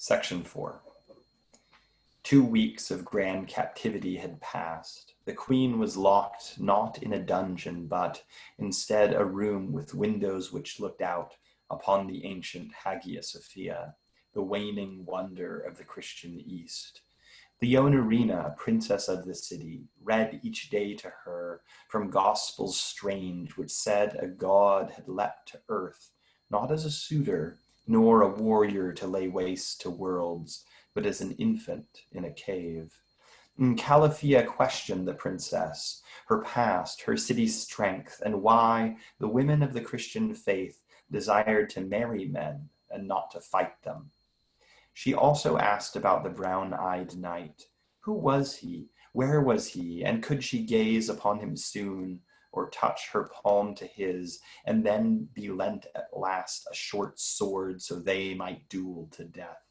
Section 4. 2 weeks of grand captivity had passed. The queen was locked not in a dungeon, but instead a room with windows which looked out upon the ancient Hagia Sophia, the waning wonder of the Christian East. Leonorina, princess of the city, read each day to her from gospels strange which said a god had leapt to earth, not as a suitor, nor a warrior to lay waste to worlds, but as an infant in a cave. And Calafia questioned the princess, her past, her city's strength, and why the women of the Christian faith desired to marry men and not to fight them. She also asked about the brown-eyed knight. Who was he? Where was he? And could she gaze upon him soon, or touch her palm to his, and then be lent at last a short sword so they might duel to death?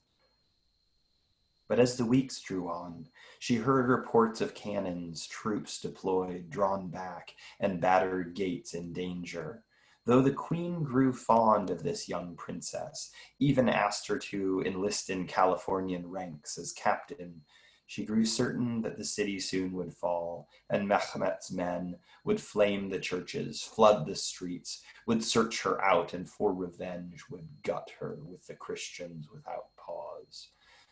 But as the weeks drew on, she heard reports of cannons, troops deployed, drawn back, and battered gates in danger. Though the queen grew fond of this young princess, even asked her to enlist in Californian ranks as captain, she grew certain that the city soon would fall, and Mehmet's men would flame the churches, flood the streets, would search her out, and for revenge would gut her with the Christians without pause.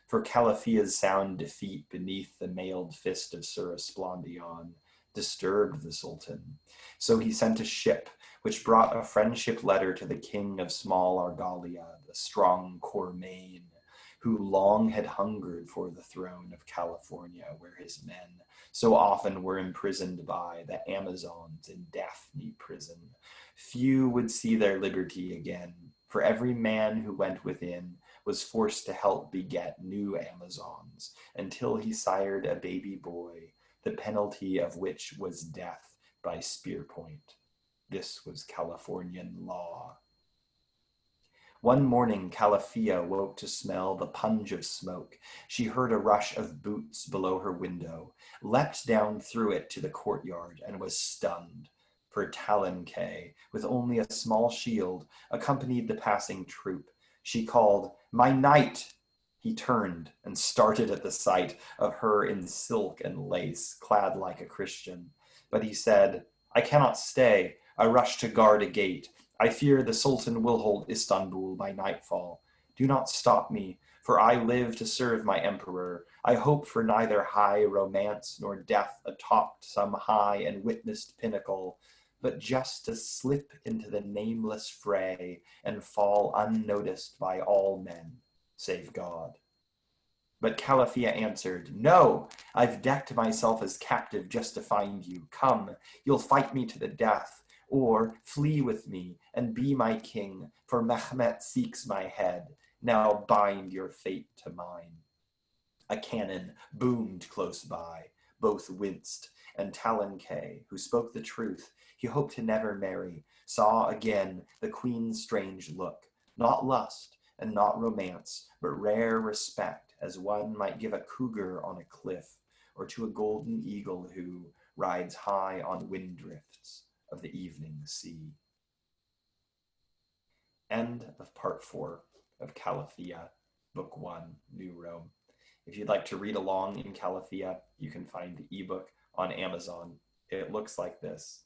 For Calafia's sound defeat beneath the mailed fist of Sir Esplandian disturbed the Sultan. So he sent a ship which brought a friendship letter to the king of small Argalia, the strong Cormain, who long had hungered for the throne of California, where his men so often were imprisoned by the Amazons in Daphne prison. Few would see their liberty again, for every man who went within was forced to help beget new Amazons, until he sired a baby boy, the penalty of which was death by spear point. This was Californian law. One morning, Calafia woke to smell the punge of smoke. She heard a rush of boots below her window, leapt down through it to the courtyard, and was stunned. For Talancay, with only a small shield, accompanied the passing troop. She called, "My knight!" He turned and started at the sight of her in silk and lace, clad like a Christian. But he said, "I cannot stay. I rush to guard a gate. I fear the Sultan will hold Istanbul by nightfall. Do not stop me, for I live to serve my emperor. I hope for neither high romance nor death atop some high and witnessed pinnacle, but just to slip into the nameless fray and fall unnoticed by all men, save God." But Calafia answered, "No, I've decked myself as captive just to find you. Come, you'll fight me to the death, or flee with me and be my king, for Mehmet seeks my head. Now bind your fate to mine." A cannon boomed close by. Both winced, and Talancay, who spoke the truth, he hoped to never marry, saw again the queen's strange look, not lust and not romance, but rare respect, as one might give a cougar on a cliff, or to a golden eagle who rides high on wind drifts of the evening sea. End of part 4 of Calafia, book 1, New Rome. If you'd like to read along in Calafia, you can find the ebook on Amazon. It looks like this.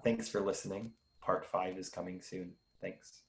Thanks for listening. Part 5 is coming soon. Thanks.